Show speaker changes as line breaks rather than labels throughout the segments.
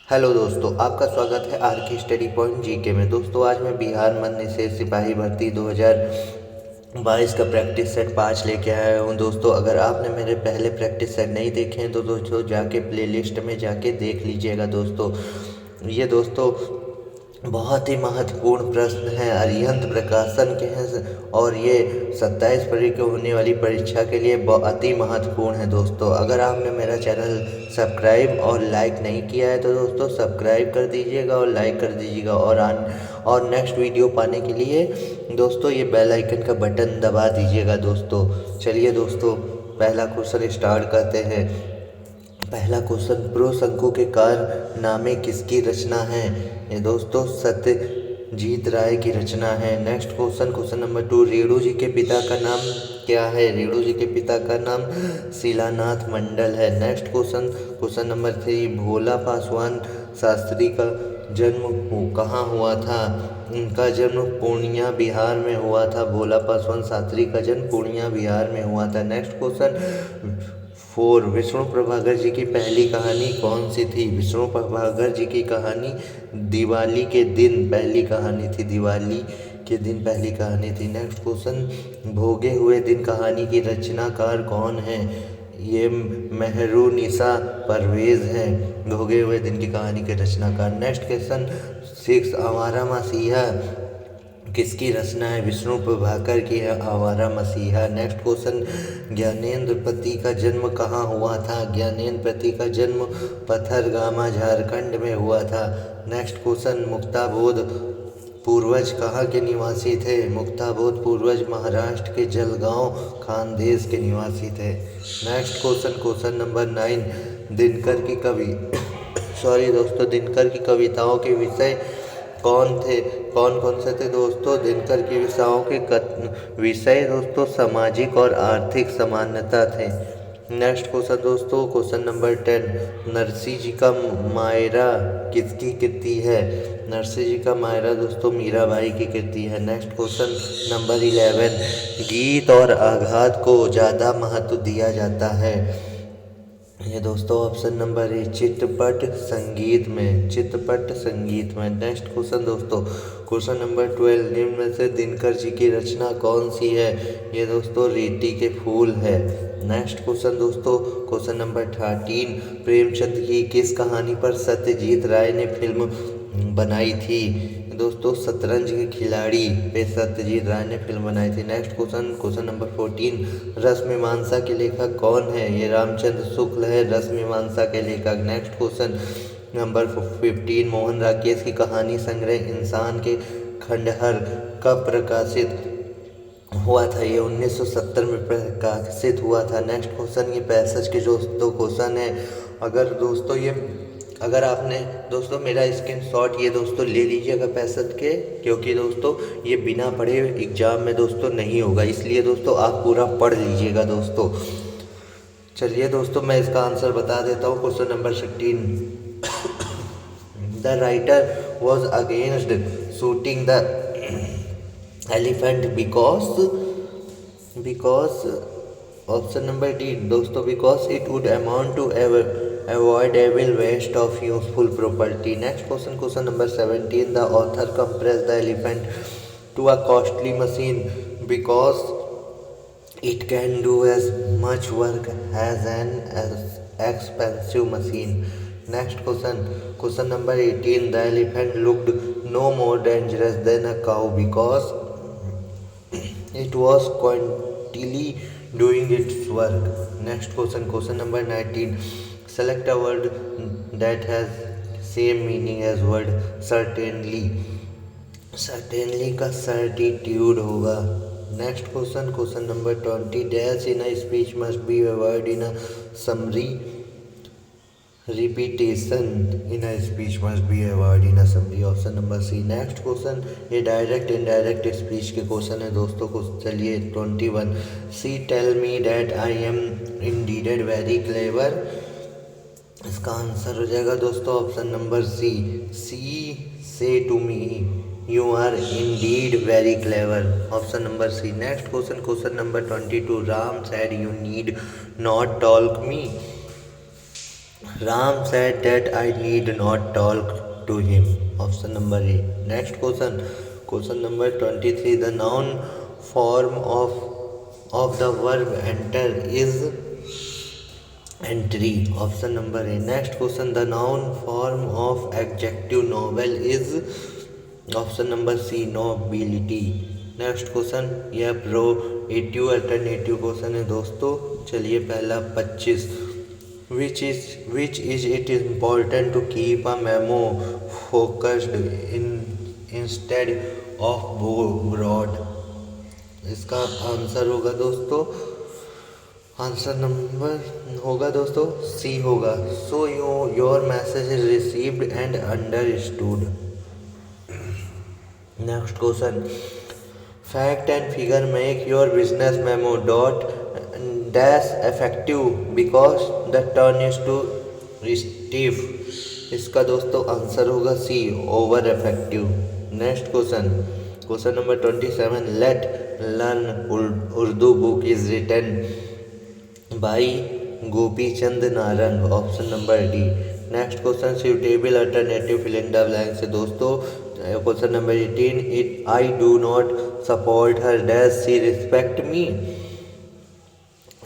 Hello दोस्तों, आपका स्वागत है आर के स्टडी पॉइंट जीके में। दोस्तों आज मैं बिहार मध्य निषेध सिपाही भर्ती 2022 का प्रैक्टिस सेट 5 लेके आया हूँ। दोस्तों अगर आपने मेरे पहले प्रैक्टिस सेट नहीं देखे हैं तो दोस्तों जाके प्लेलिस्ट में जाके देख लीजिएगा। दोस्तों ये दोस्तों बहुत ही महत्वपूर्ण प्रश्न है, अरिहंत प्रकाशन के हैं और ये 27 फरवरी को होने वाली परीक्षा के लिए बहुत ही महत्वपूर्ण है। दोस्तों अगर आपने मेरा चैनल सब्सक्राइब और लाइक नहीं किया है तो दोस्तों सब्सक्राइब कर दीजिएगा और लाइक कर दीजिएगा, और नेक्स्ट वीडियो पाने के लिए दोस्तों ये बेल आइकन का बटन दबा दीजिएगा। दोस्तों चलिए दोस्तों पहला क्वेश्चन स्टार्ट करते हैं। पहला क्वेश्चन, प्रो शंकु के कारनामे किसकी रचना है? ये दोस्तों सत्यजीत राय की रचना है। Next question, question number 2, Renu ji के पिता का नाम क्या है? रेणु जी के पिता का नाम शिलानाथ मंडल है। नेक्स्ट क्वेश्चन, क्वेश्चन नंबर 3, भोला पासवान शास्त्री का जन्म कहाँ हुआ था? उनका जन्म पूर्णिया बिहार में हुआ था। भोला पासवान शास्त्री का जन्म पूर्णिया बिहार में हुआ था। नेक्स्ट क्वेश्चन 4, विष्णु प्रभाकर जी की पहली कहानी कौन सी थी? विष्णु प्रभाकर जी की कहानी दिवाली के दिन पहली कहानी थी। दिवाली के दिन पहली कहानी थी। नेक्स्ट क्वेश्चन, भोगे हुए दिन कहानी की रचनाकार कौन है? ये मेहरुनिसा परवेज हैं भोगे हुए दिन की कहानी के रचनाकार। नेक्स्ट क्वेश्चन 6, आवारा मसीहा किसकी रचना है? विष्णु प्रभाकर की है आवारा मसीहा। नेक्स्ट क्वेश्चन, ज्ञानेंद्र पति का जन्म कहाँ हुआ था? ज्ञानेंद्र पति का जन्म पथरगामा झारखंड में हुआ था। नेक्स्ट क्वेश्चन, मुक्ताबोध पूर्वज कहाँ के निवासी थे? मुक्ताबोध पूर्वज महाराष्ट्र के जलगांव खानदेश के निवासी थे। Next question, question number 9, Dinkar की दिनकर की कविताओं के विषय कौन कौन से थे? दोस्तों दिनकर की विषयों के विषय दोस्तों सामाजिक और आर्थिक समानता थे। नेक्स्ट क्वेश्चन दोस्तों, क्वेश्चन नंबर 10, नरसिंह जी का मायरा किसकी कृति है? नरसिंह जी का मायरा दोस्तों मीराबाई की कृति है। नेक्स्ट क्वेश्चन नंबर 11, गीत और आघात को ज़्यादा महत्व दिया जाता है? ये दोस्तों ऑप्शन नंबर ए, चित्रपट संगीत में। नेक्स्ट क्वेश्चन दोस्तों, क्वेश्चन नंबर 12, निम्न में से दिनकर जी की रचना कौन सी है? ये दोस्तों रीति के फूल है। नेक्स्ट क्वेश्चन दोस्तों, क्वेश्चन नंबर 13, प्रेमचंद की किस कहानी पर सत्यजीत राय ने फिल्म बनाई थी? दोस्तों शतरंज के खिलाड़ी पे सत्यजीत राय ने फिल्म बनाई थी। नेक्स्ट क्वेश्चन, क्वेश्चन नंबर 14, रसमीमांसा के लेखक कौन है? ये रामचंद्र शुक्ल है रसमीमांसा के लेखक। Next question number 15, Mohan Rakesh की कहानी संग्रह इंसान के खंडहर कब प्रकाशित हुआ था? ये 1970 में प्रकाशित हुआ था। नेक्स्ट क्वेश्चन, ये पैसेज के दोस्तों क्वेश्चन है। अगर आपने दोस्तों मेरा स्क्रीनशॉट ये दोस्तों ले लीजिएगा पैसेज के, क्योंकि दोस्तों ये बिना पढ़े एग्जाम में दोस्तों नहीं होगा, इसलिए दोस्तों आप पूरा पढ़ लीजिएगा। दोस्तों चलिए दोस्तों मैं इसका आंसर बता देता हूँ। Question number 16, the writer was against shooting the elephant because option number D दोस्तों, because it would amount to avoidable waste of useful property. Next question, question number 17, the author compressed the elephant to a costly machine because it can do as much work as an expensive machine. Next question, question number 18, the elephant looked no more dangerous than a cow because it was constantly doing its work. Next question, question number 19, select a word that has same meaning as word certainly का certitude होगा। Next question, question number 20, dash in a speech must be avoided in a summary, repetition in a speech must be avoided in a summary, option number C. Next question, ये direct indirect speech के question है दोस्तों को। चलिए 21, see tell me that I am indeed very clever, इसका answer हो जाएगा दोस्तों option number C, say to me you are indeed very clever, option number C. Next question, question number 22, Ram said you need not talk me, Ram said that I need not talk to him. Option number A. Next question. Question number 23. The noun form of the verb enter is entry. Option number A. Next question. The noun form of adjective novel is option number C. nobility. Next question यह प्रोएटिव alternative question है दोस्तों। चलिए पहला 25 which is it important to keep a memo focused instead of broad। इसका answer होगा दोस्तों, answer number होगा दोस्तों सी होगा। So your message is received and understood. Next question fact and figure make your business memo dot dash effective because the turn is too stiff. इसका दोस्तों answer होगा C over effective. Next question question number 27 let learn Urdu book is written by Gopi Chand Narang. Option number D. Next question suitable alternative fill in the blanks है दोस्तों। Question number 18 it I do not support her dash see respect me.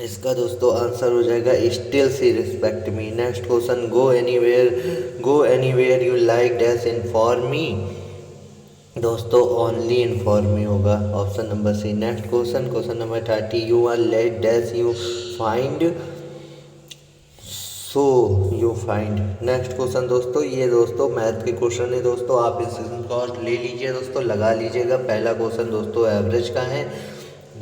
इसका दोस्तों answer हो जाएगा still see respect me. Next question go anywhere you like dash inform me. दोस्तों only inform me होगा। Option number C. Next question question number 30 you are late dash you find so you find. Next question दोस्तों ये दोस्तों math के question है दोस्तों, आप इस शॉर्ट ले लीजिए दोस्तों, लगा लीजिएगा। पहला क्वेश्चन दोस्तों एवरेज का है।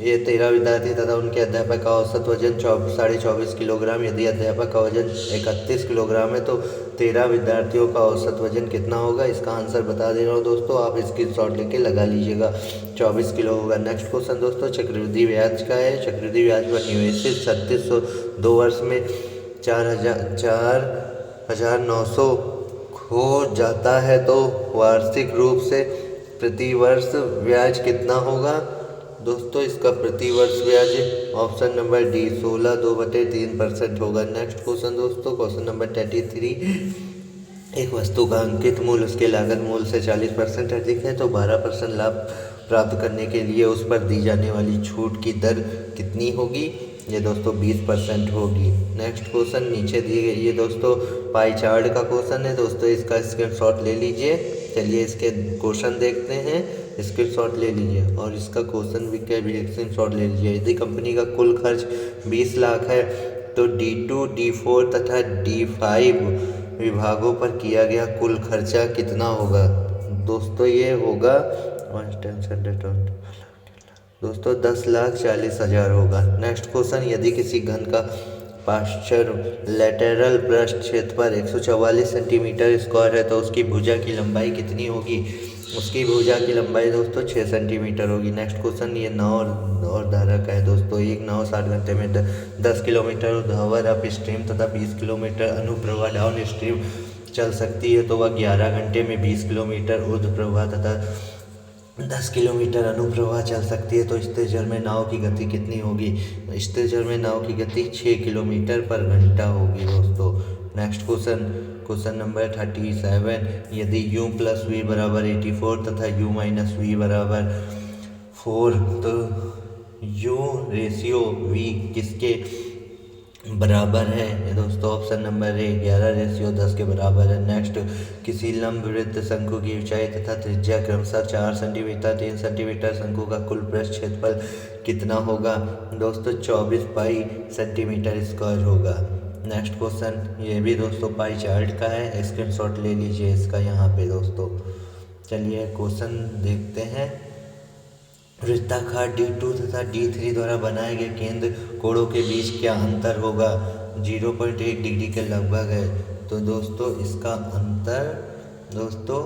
ये 13 विद्यार्थी तथा उनके अध्यापक का औसत वजन 24.5 किलोग्राम। यदि अध्यापक का वजन 31 किलोग्राम है तो 13 विद्यार्थियों का औसत वजन कितना होगा। इसका आंसर बता दे रहा हूँ दोस्तों, आप इसकी शॉर्ट लेके लगा लीजिएगा, 24 किलो होगा। नेक्स्ट क्वेश्चन दोस्तों चक्रवृद्धि ब्याज का है। चक्रवृद्धि ब्याज पर निवेशित 3602 वर्ष में 4,900 हो जाता है तो वार्षिक रूप से प्रति वर्ष ब्याज कितना होगा। दोस्तों इसका प्रति वर्ष ब्याज ऑप्शन नंबर डी 16/2/3% होगा। नेक्स्ट क्वेश्चन दोस्तों क्वेश्चन नंबर 33 एक वस्तु का अंकित मूल्य उसके लागत मूल्य से 40% अधिक है तो 12% लाभ प्राप्त करने के लिए उस पर दी जाने वाली छूट की दर कितनी होगी। ये दोस्तों 20% होगी। नेक्स्ट क्वेश्चन नीचे दिए गए ये दोस्तों पाई चार्ट का क्वेश्चन है दोस्तों, इसका स्क्रीनशॉट ले लीजिए। चलिए इसके क्वेश्चन देखते हैं, स्क्रीनशॉट ले लीजिए और इसका क्वेश्चन भी क्या भी स्क्रीनशॉट ले लीजिए। यदि कंपनी का कुल खर्च 20 लाख है तो D2, D4 तथा D5 विभागों पर किया गया कुल खर्चा कितना होगा। दोस्तों ये होगा दोस्तों 10,40,000 होगा। नेक्स्ट क्वेश्चन यदि किसी घन का पास्चर लेटरल पृष्ठ क्षेत्र पर 144 सेंटीमीटर स्क्वायर है तो उसकी भुजा की लंबाई कितनी होगी। उसकी भुजा की लंबाई दोस्तों 6 सेंटीमीटर होगी। नेक्स्ट क्वेश्चन ये नाव और धारा का है दोस्तों। एक नाव 60 घंटे में 10 किलोमीटर ऊर्ध्वाधर अप स्ट्रीम तथा 20 किलोमीटर अनुप्रवाह डाउन स्ट्रीम चल सकती है तो वह 11 घंटे में 20 किलोमीटर ऊर्ध्वप्रवाह तथा 10 किलोमीटर अनुप्रवाह चल सकती है तो स्थिर जल में नाव की गति कितनी होगी। स्थिर जल में नाव की गति 6 किलोमीटर पर घंटा होगी दोस्तों। नेक्स्ट क्वेश्चन क्वेश्चन नंबर 37 यदि u + v = 84 तथा u - v = 4 तो u रेशियो v किसके बराबर है। ये दोस्तों ऑप्शन नंबर ए 11:10 के बराबर है। नेक्स्ट किसी लंब वृत्त शंकु की ऊंचाई तथा त्रिज्या क्रमशः 4 सेंटीमीटर 3 सेंटीमीटर शंकु का कुल पृष्ठ क्षेत्रफल कितना होगा। दोस्तों 24 पाई सेंटीमीटर स्क्वायर होगा। नेक्स्ट क्वेश्चन ये भी दोस्तों पाई चार्ट का है, स्क्रीनशॉट ले लीजिए इसका यहाँ पे दोस्तों। चलिए क्वेश्चन देखते हैं। वृत्ताकार D2 तथा D3 द्वारा बनाए गए केंद्र कोणों के बीच क्या अंतर होगा। 0.1 डिग्री के लगभग है तो दोस्तों इसका अंतर दोस्तों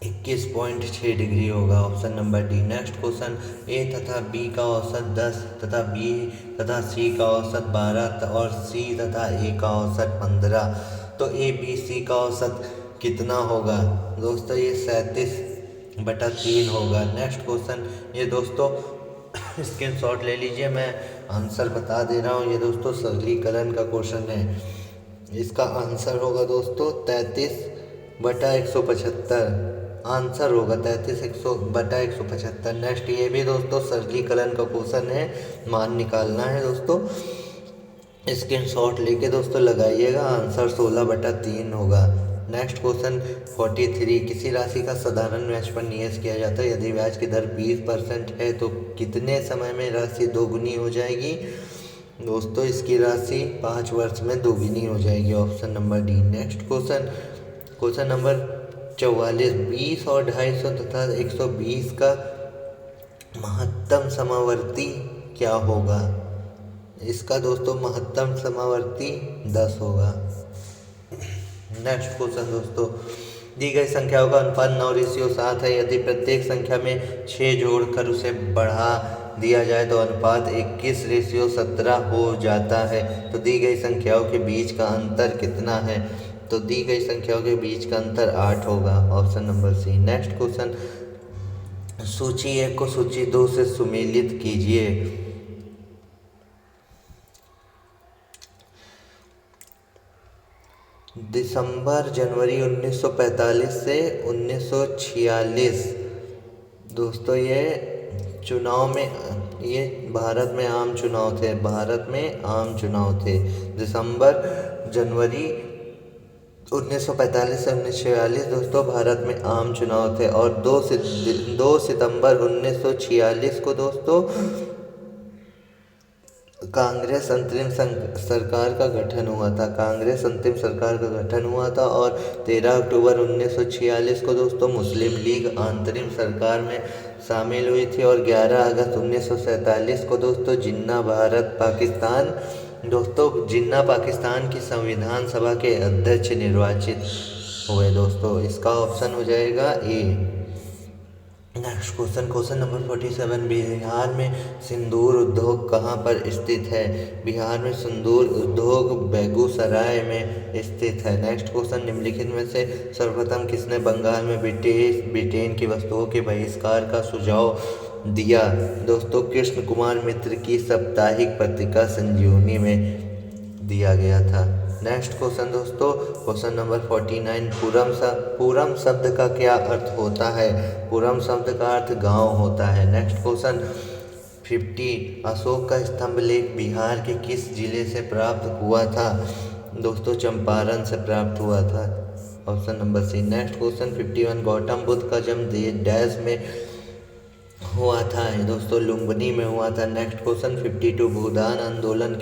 21.6 डिग्री होगा। Option number D. Next question A तथा बी का औसत 10 तथा बी तथा सी का औसत 12 और सी तथा ए का औसत 15 तो ए बी सी का औसत कितना होगा। दोस्तों ये 37/3 होगा। नेक्स्ट क्वेश्चन ये दोस्तों स्क्रीनशॉट ले लीजिए, मैं आंसर बता दे रहा हूँ। ये दोस्तों सरलीकरण का क्वेश्चन है। इसका आंसर होगा दोस्तों 33/175। आंसर होगा 33/175। नेक्स्ट ये भी दोस्तों सरलीकरण का क्वेश्चन है, मान निकालना है दोस्तों। स्क्रीनशॉट लेके दोस्तों लगाइएगा, आंसर 16/3 होगा। नेक्स्ट क्वेश्चन 43, किसी राशि का साधारण ब्याज पर निवेश किया जाता है, यदि ब्याज की दर 20% है तो कितने समय में राशि दोगुनी हो जाएगी। दोस्तों इसकी राशि 5 वर्ष में दोगुनी हो जाएगी, option number D. Next question number 44, 20 और 250 तथा 120 का महत्तम समावर्ती क्या होगा। इसका दोस्तों महत्तम समावर्ती 10 होगा। नेक्स्ट क्वेश्चन दोस्तों, दी गई संख्याओं का अनुपात 9:7 है, यदि प्रत्येक संख्या में 6 जोड़कर उसे बढ़ा दिया जाए तो अनुपात 21:17 हो जाता है। तो दी गई संख्याओं के बीच का अंतर कितना है। तो दी गई संख्याओं के बीच का अंतर 8 होगा, option number C. Next question, सूची 1 को सूची 2 से सुमेलित कीजिए। दिसंबर जनवरी 1945 से 1946। दोस्तों ये चुनाव में, ये भारत में आम चुनाव थे, भारत में आम चुनाव थे। दिसंबर जनवरी 1945 से 1946 दोस्तों भारत में आम चुनाव थे। और 2 सितंबर 1946 को दोस्तों कांग्रेस अंतरिम सरकार का गठन हुआ था, कांग्रेस अंतिम सरकार का गठन हुआ था। और 13 अक्टूबर 1946 को दोस्तों मुस्लिम लीग अंतरिम सरकार में शामिल हुई थी। और 11 अगस्त 1947 को दोस्तों जिन्ना पाकिस्तान की संविधान सभा के अध्यक्ष निर्वाचित हुए दोस्तों। इसका ऑप्शन हो जाएगा ए। नेक्स्ट क्वेश्चन नंबर 47, बिहार में सिंदूर उद्योग कहाँ पर स्थित है। बिहार में सिंदूर उद्योग बेगूसराय में स्थित है। नेक्स्ट क्वेश्चन, निम्नलिखित में से सर्वप्रथम किसने बंगाल में ब्रिटेन की वस्तुओं के बहिष्कार का सुझाव दिया। दोस्तों कृष्ण कुमार मित्र की साप्ताहिक पत्रिका संजीवनी में दिया गया था। नेक्स्ट क्वेश्चन दोस्तों, क्वेश्चन नंबर 49, पूरम शब्द का क्या अर्थ होता है। पूरम शब्द का अर्थ गांव होता है। नेक्स्ट क्वेश्चन 50, अशोक का स्तंभ लेख बिहार के किस जिले से प्राप्त हुआ था। दोस्तों चंपारण से प्राप्त हुआ था, option number C. Next question 51, Gautam Buddha का जन्म डैश में हुआ था। दोस्तों लुम्बिनी में हुआ था। नेक्स्ट क्वेश्चन 52, भूदान आंदोलन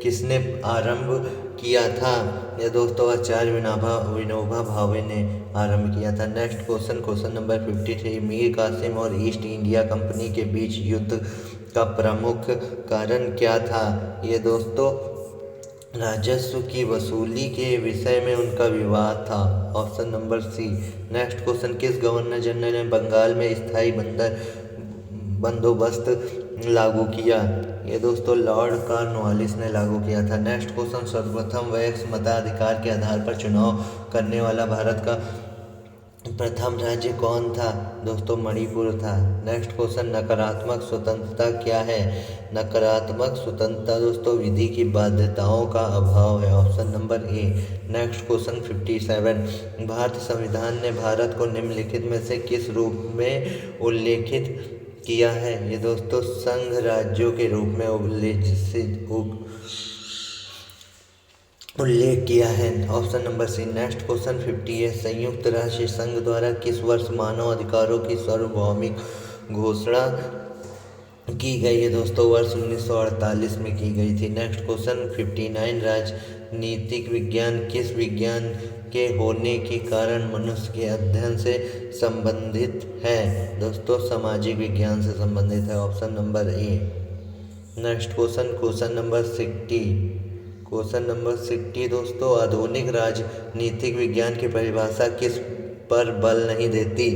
किसने आरंभ किया था। ये दोस्तों आचार्य विनोबा भावे ने आरंभ किया था। Next question number 53, Mir Qasim और ईस्ट इंडिया कंपनी के बीच युद्ध का प्रमुख कारण क्या था। ये दोस्तों राजस्व की वसूली के विषय में उनका विवाद था, option number C. Next question, किस गवर्नर जनरल ने बंगाल में स्थायी बंदोबस्त लागू किया। ये दोस्तों लॉर्ड कॉर्नवालिस ने लागू किया था। नेक्स्ट क्वेश्चन, सर्वप्रथम वयस्क मताधिकार के आधार पर चुनाव करने वाला भारत का प्रथम राज्य कौन था। दोस्तों मणिपुर था। नेक्स्ट क्वेश्चन, नकारात्मक स्वतंत्रता क्या है। नकारात्मक स्वतंत्रता दोस्तों विधि की बाध्यताओं का अभाव है, option number A. Next question 57, भारतीय संविधान ने भारत को निम्नलिखित में से किस रूप में उल्लेखित किया है। ये दोस्तों संघ राज्यों के रूप में उल्लेख किया है, option number C. Next question 58, संयुक्त राष्ट्र संघ द्वारा किस वर्ष मानव अधिकारों की सार्वभौमिक घोषणा की गई है। दोस्तों वर्ष 1948 में की गई थी। नेक्स्ट क्वेश्चन 59, राजनीतिक विज्ञान किस विज्ञान के होने के कारण मनुष्य के अध्ययन से संबंधित है। दोस्तों सामाजिक विज्ञान से संबंधित है, option number A. Next question number 60 दोस्तों, आधुनिक राजनीतिक विज्ञान की परिभाषा किस पर बल नहीं देती।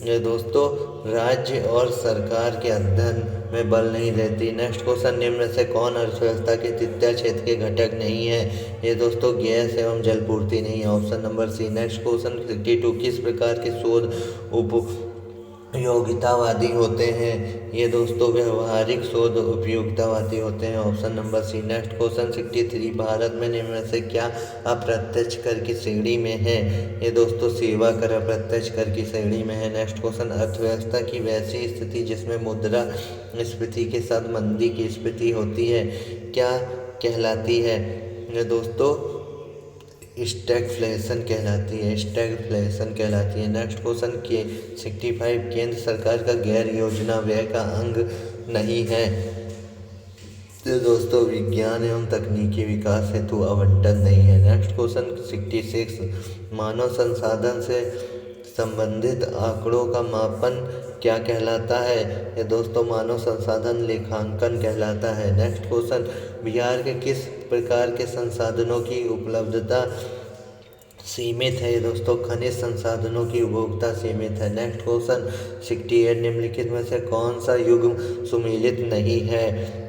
ये दोस्तों राज्य और सरकार के अध्ययन में बल नहीं देती। नेक्स्ट क्वेश्चन, निम्न से कौन अर्थव्यवस्था के तृतीय क्षेत्र के घटक नहीं है। ये दोस्तों गैस एवं जलपूर्ति नहीं है, option number C. Next question 62, किस प्रकार के शोध योगितावादी होते हैं। ये दोस्तों व्यवहारिक शोध उपयोगितावादी होते हैं। Option number C. Next question 63, भारत में निम्न में से क्या अप्रत्यक्ष कर की श्रेणी में है? ये दोस्तों सेवा कर अप्रत्यक्ष कर की श्रेणी में है। नेक्स्ट क्वेश्चन, अर्थव्यवस्था की वैसी स्थिति जिसमें मुद्रा स्फीति के साथ मंदी की स्थिति होती है क्या कहलाती है? ये दोस्तों स्टैगफ्लेशन कहलाती है, स्टैगफ्लेशन कहलाती है। नेक्स्ट क्वेश्चन के 65, केंद्र सरकार का गैर योजना व्यय का अंग नहीं है। तो दोस्तों विज्ञान एवं तकनीकी विकास हेतु आवंटन नहीं है। नेक्स्ट क्वेश्चन 66, मानव संसाधन से संबंधित आंकड़ों का मापन क्या कहलाता है? ये दोस्तों मानव संसाधन लेखांकन कहलाता है। नेक्स्ट क्वेश्चन, बिहार के किस प्रकार के संसाधनों की उपलब्धता सीमित है? ये दोस्तों खनिज संसाधनों की उपभोक्ता सीमित है। नेक्स्ट क्वेश्चन 68, निम्नलिखित में से कौन सा युग्म सुमेलित नहीं है?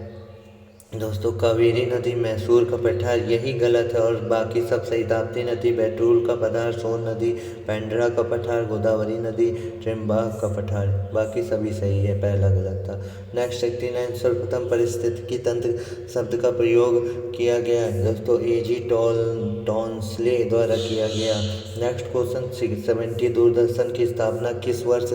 दोस्तों कावेरी नदी, मैसूर का पठार, यही गलत है और बाकी सब सही। ताप्ती नदी, बैतूल का पठार, सोन नदी, पेंड्रा का पठार, गोदावरी नदी, ट्रिम्बाक का पठार, बाकी सभी सही है, पहला गलत था। नेक्स्ट 69, सर्वप्रथम पारिस्थितिकी तंत्र शब्द का प्रयोग किया गया है? दोस्तों एजी टॉन्सले द्वारा किया गया। नेक्स्ट क्वेश्चन 70, दूरदर्शन की स्थापना किस वर्ष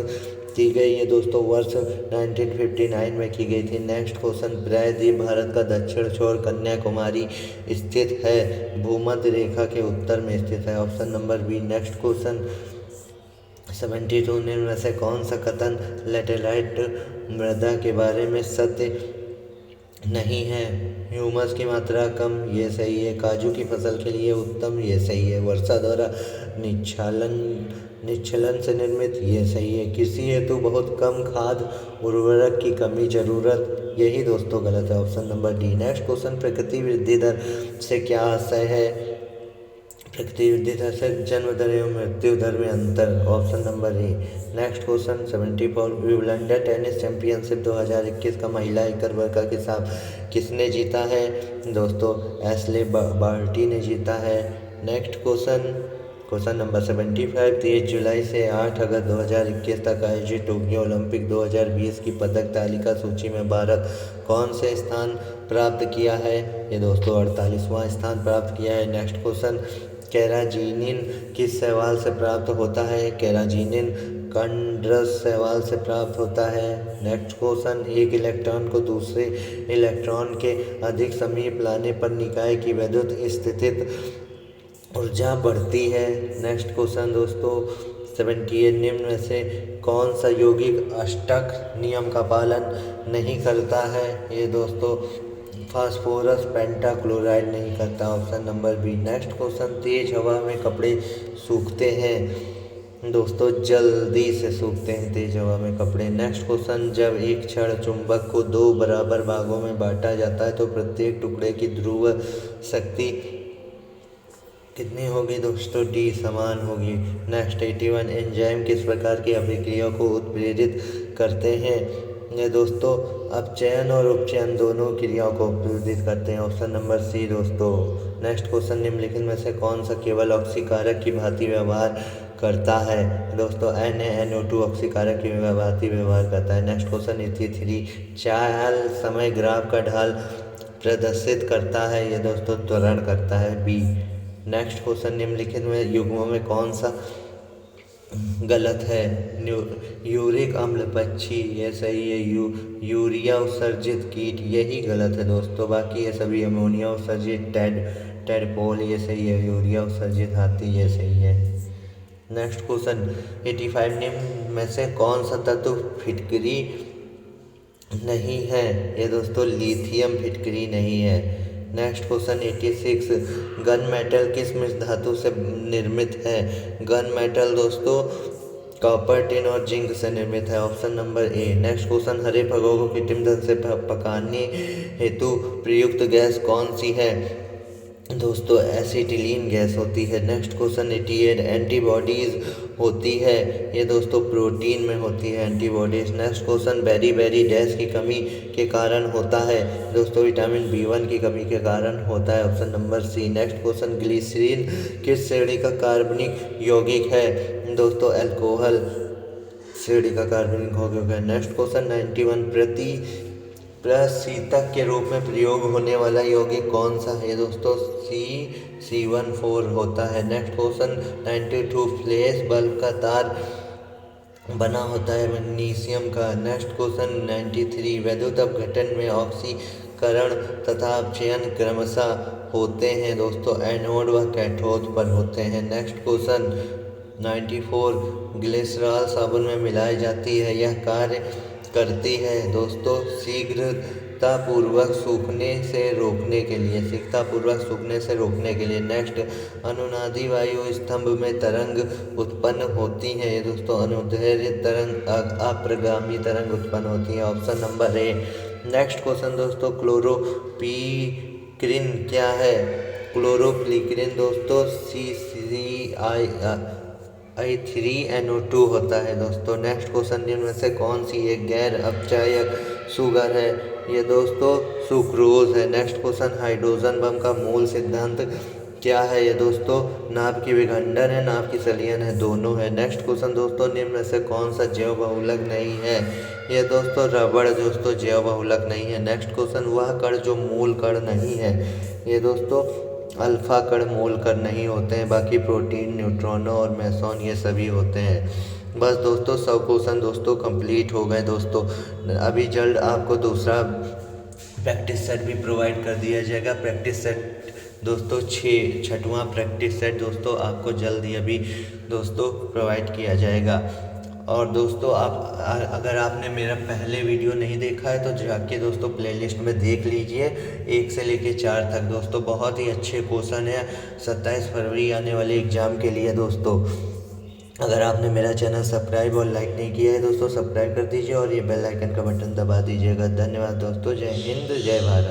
की गई? ये दोस्तों वर्ष 1959 में की गई थी। नेक्स्ट क्वेश्चन, प्रायद्वीप भारत का दक्षिण छोर कन्याकुमारी स्थित है, भूमध्य रेखा के उत्तर में स्थित है। Option number B. Next question 72, में से कौन सा कथन लैटेराइट मृदा के बारे में सत्य नहीं है? ह्यूमस की मात्रा कम, ये सही है। काजू की फसल के लिए उत्तम, ये सही है। वर्षा द्वारा निच्छलन से निर्मित, ये सही है। कृषि हेतु बहुत कम खाद उर्वरक की कमी जरूरत, यही दोस्तों गलत है। Option number D. Next question, प्रकृति वृद्धि दर से क्या आशय है? प्रकृति वृद्धि दर से जन्म दर एवं मृत्यु दर में अंतर। Option number A. Next question 74, Wimbledon tennis championship 2021 का महिला एकल वर्ग का खिताब किसने जीता है? दोस्तों एशले बार्टी ने जीता है। नेक्स्ट क्वेश्चन नंबर 75, 23 जुलाई से 8 अगस्त 2021 तक आयोजित टोक्यो ओलंपिक 2020 की पदक तालिका सूची में भारत कौन से स्थान प्राप्त किया है? ये दोस्तों 48वां स्थान प्राप्त किया है। नेक्स्ट क्वेश्चन, कैराजीनिन किस शैवाल से प्राप्त होता है? कैराजीनिन कंड्रस शैवाल से प्राप्त होता है। नेक्स्ट क्वेश्चन, एक इलेक्ट्रॉन को दूसरे इलेक्ट्रॉन के अधिक समीप लाने पर निकाय की विद्युत स्थितिज ऊर्जा बढ़ती है। नेक्स्ट क्वेश्चन दोस्तों 78, निम्न में से कौन सा यौगिक अष्टक नियम का पालन नहीं करता है? ये दोस्तों फास्फोरस पेंटाक्लोराइड नहीं करता। Option number B. Next question, तेज हवा में कपड़े सूखते हैं? दोस्तों जल्दी से सूखते हैं तेज हवा में कपड़े। नेक्स्ट क्वेश्चन, जब एक क्षण चुंबक को 2 बराबर भागों में बांटा जाता है तो प्रत्येक टुकड़े की ध्रुव शक्ति कितनी होगी? दोस्तों डी समान होगी। नेक्स्ट 81, एंजाइम किस प्रकार की अभिक्रिया को उत्प्रेरित करते हैं? ये दोस्तों अपचयन और उपचयन दोनों क्रियाओं को उत्प्रेरित करते हैं। ऑप्शन नंबर सी दोस्तों। नेक्स्ट क्वेश्चन, निम्नलिखित में से कौन सा केवल ऑक्सीकारक की भांति व्यवहार करता है? दोस्तों NaNO2 ऑक्सीकारक की भांति व्यवहार करता है। नेक्स्ट क्वेश्चन 83, चाल समय ग्राफ का ढाल प्रदर्शित करता है? ये दोस्तों त्वरण करता है, बी। नेक्स्ट क्वेश्चन, निम्नलिखित में युग्मों में कौन सा गलत है? यूरिक अम्ल पक्षी, ये सही है। यूरिया उत्सर्जित कीट, यही गलत है दोस्तों। बाकी ये सभी अमोनिया उत्सर्जित टेडपोल, ये सही है। यूरिया उत्सर्जित हाथी, ये सही है। नेक्स्ट क्वेश्चन 85, निम्न में से कौन सा तत्व फिटकरी नहीं है? ये दोस्तों लिथियम फिटकरी नहीं है। नेक्स्ट क्वेश्चन 86, गन मेटल किस मिश्र धातु से निर्मित है? गन मेटल दोस्तों कॉपर, टिन और जिंक से निर्मित है। Option number A. Next question, हरे फलों को कृत्रिम ढंग से पकाने हेतु प्रयुक्त गैस कौन सी है? दोस्तों एसिटिलीन गैस होती है। नेक्स्ट क्वेश्चन 88, एंटीबॉडीज होती है? ये दोस्तों प्रोटीन में होती है antibodies. Next question, beri dash की कमी के कारण होता है? दोस्तों विटामिन B1 की कमी के कारण होता है। Option number C. Next question, glycerine किस श्रेणी का कार्बनिक यौगिक है? दोस्तों अल्कोहल सीढ़ी का कार्बनिक हो गया। नेक्स्ट क्वेश्चन 91 प्रशीतक के रूप में प्रयोग होने वाला यौगिक कौन सा है दोस्तों? C14 होता है। नेक्स्ट क्वेश्चन 92 फ्लैश बल्ब का तार बना होता है मैग्नीशियम का। नेक्स्ट क्वेश्चन 93 वैद्युत अपघटन में ऑक्सीकरण तथा अपचयन क्रमशः होते हैं दोस्तों एनोड व कैथोड पर होते हैं। नेक्स्ट क्वेश्चन 94 ग्लिसरॉल साबुन में मिलाई जाती है, यह कार्य करती है दोस्तों शीघ्रतापूर्वक सूखने से रोकने के लिए। नेक्स्ट अनुनादी वायु स्तंभ में तरंग उत्पन्न होती है दोस्तों अनुदैर्ध्य तरंग अप्रगामी तरंग उत्पन्न होती है। Option number A. Next question दोस्तों क्लोरोप्लीक्रिन क्या है? क्लोरोप्लीक्रिन दोस्तों C3NO2 होता है दोस्तों। नेक्स्ट क्वेश्चन इनमें से कौन सी एक गैर अपचायक शुगर है? ये दोस्तों सुक्रोज है। नेक्स्ट क्वेश्चन हाइड्रोजन बम का मूल सिद्धांत क्या है? ये दोस्तों नाभ की विखंडन है, नाभ की संलयन है, दोनों है। नेक्स्ट क्वेश्चन दोस्तों निम्न में से कौन सा जैव बहुलक नहीं है? ये दोस्तों रबड़ दोस्तों जैव बहुलक नहीं है। नेक्स्ट क्वेश्चन वह कण जो मूल कण नहीं है? ये दोस्तों अल्फा कण मूल कण नहीं होते हैं, बाकी प्रोटीन, न्यूट्रॉनों और मेसोन ये सभी होते हैं। बस दोस्तों 100 क्वेश्चन दोस्तों कंप्लीट हो गए दोस्तों। अभी जल्द आपको दूसरा प्रैक्टिस सेट भी प्रोवाइड कर दिया जाएगा। प्रैक्टिस सेट दोस्तों छठवां प्रैक्टिस सेट दोस्तों आपको जल्द ही अभी दोस्तों प्रोवाइड किया जाएगा। और दोस्तों अगर आपने मेरा पहले वीडियो नहीं देखा है तो जाके दोस्तों प्लेलिस्ट में देख लीजिए 1 से लेके 4 तक दोस्तों बहुत ही अच्छे क्वेश्चन है 27 फरवरी आने वाले एग्ज़ाम के लिए दोस्तों। अगर आपने मेरा चैनल सब्सक्राइब और लाइक नहीं किया है दोस्तों सब्सक्राइब कर दीजिए और ये बेल आइकन का बटन दबा दीजिएगा। धन्यवाद दोस्तों। जय हिंद, जय भारत।